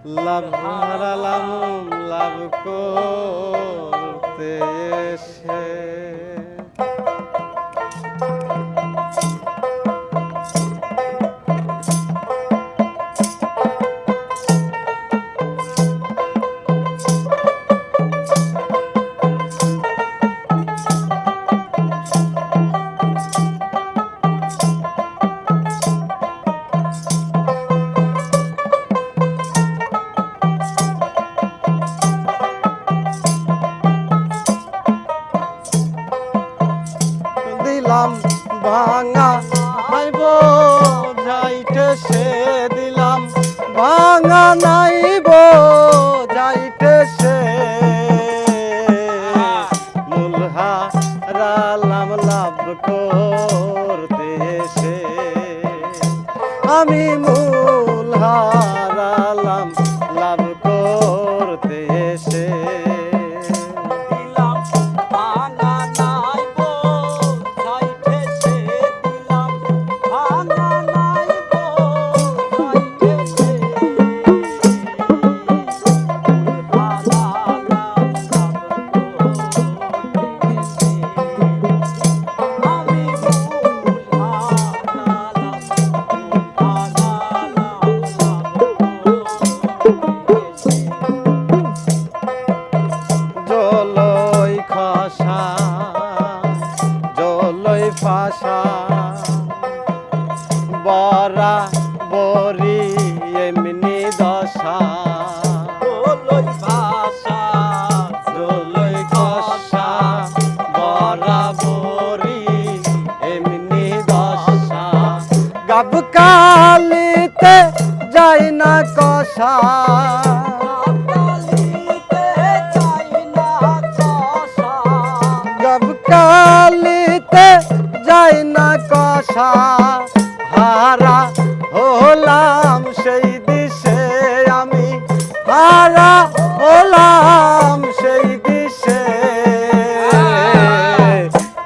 লাভ হারালাম লাভ করতে এসে। দিলাম ভাঙা নাইব যাইতে সে, দিলাম ভাঙা নাইব যাইতে সে। মূল হারালাম লাভ করতে এসে, আমি মূল হারালাম লাভ করতে এসে। ফাঁসা বরা বরি এমনি দশা, দোলই ভাষা দোলই খসা বরা বরি এমনি দশা। গাব কালিতে যাই না কষা, গাব কালিতে যাই না কষা। হারা হলাম সেই দিশে আমি, হারা হলাম সেই দিশে।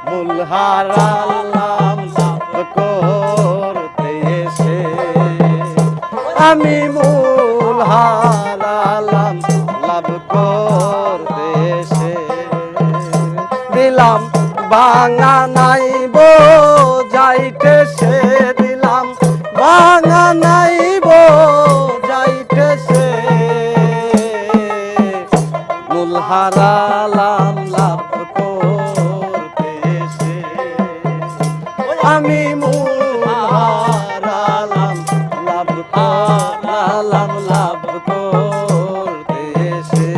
মূল হারালাম লাভ করতে এসে, আমি মূল হারালাম লাভ করতে এসে। দিলাম ভাঙা নাইব যাইতে সে, দিলাম ভাঙা নাইব যাইতে সে। মূল হারালাম লাভ করতে এসে, আমি মূল হারালাম লাভ হারালাম লাভ করতে এসে।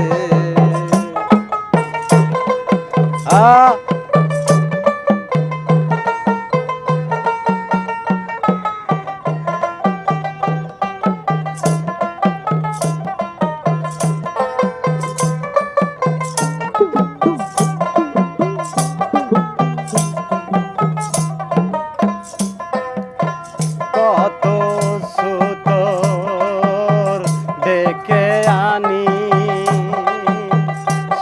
কত সুতোর ডেকে আনি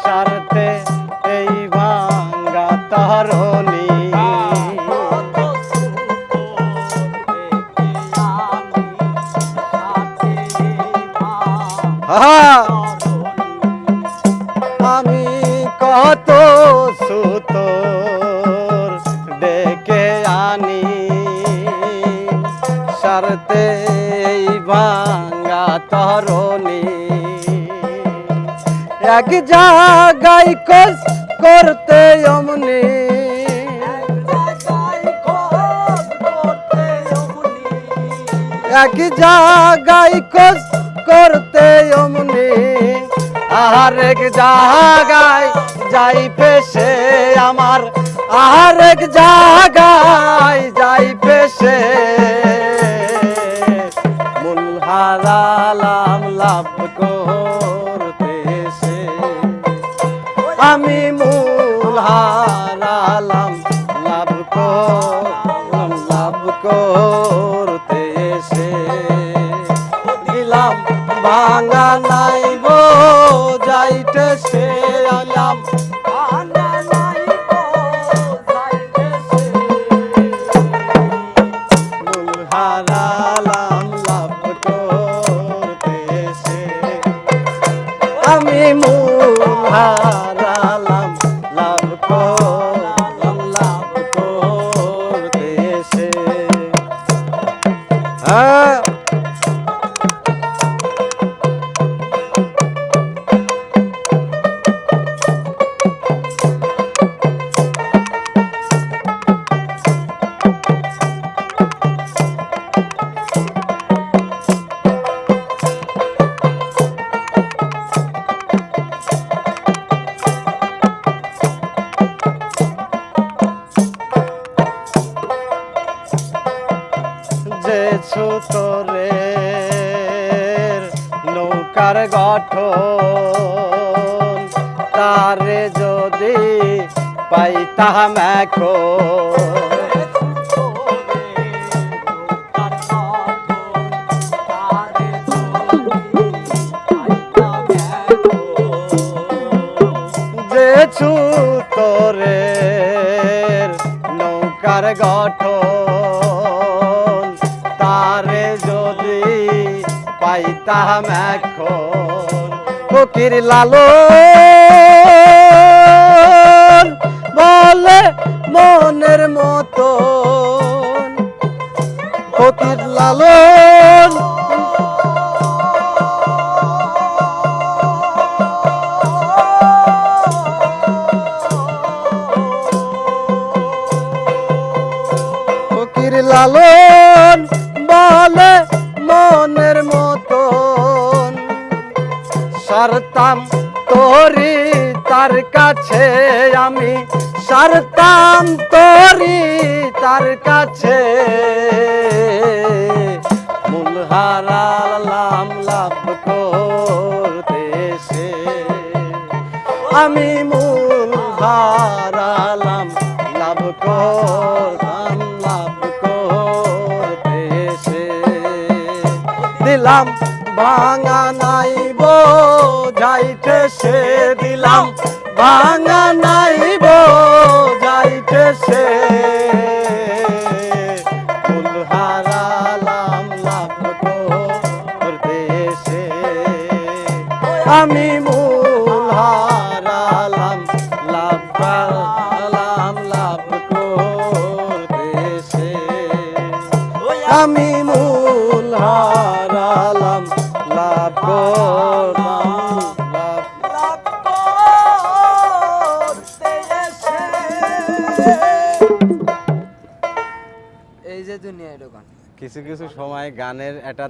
সারতে এই ভাঙ্গা তরণী। আমি কত সুতোর ডেকে আনি সারতে এই ভাঙ্গা তরণী। এক জায়গায় কোস করতে অমনি, এক জায়গায় কোস করতে অমনি। আরেক জায়গায় যাই পেশে আমার, আরেক জায়গায় যাই পেশে। মূল হারালাম লাভ করতে এসে, আমি মূল হারালাম লাভ করতে এসে। দিলাম ভাঙা নাইব যাইতে সে, আলাম ভাঙা নাইব যাইতে সে। মূল হারালাম লাভ করতে এসে। মূল হারালাম লাভ করলাম লাভ করতে এসে। হ্যাঁ যে ছুতরে নৌকার গঠন তারে যদি পাইতাম এখন যে ছুতরে নৌকার গঠন তারে যদি পাইতাম এখন ফকির লালন বলে মনের মতন ফকির লালন ফকির লালন বলে মনের মতন সারতাম তোরি তার কাছে আমি সারতাম তোরি তার কাছে মূল হারালাম লাভ করতে এসে আমি মূল হারালাম লাভ করলাম লাভ করতে এসে দিলাম ভাঙা নাইব যাইতে সে দিলাম ভাঙা নাইব যাইতে সে মূল হারালাম লাভ করতে এসে আমি মূল হারালাম লাভ করলাম লাভ করতে এসে আমি মূল হারালাম লাভ করলাম লাভ করতে এসে। এই যে দুনিয়া দোকান কিছু কিছু সময় গানের একটা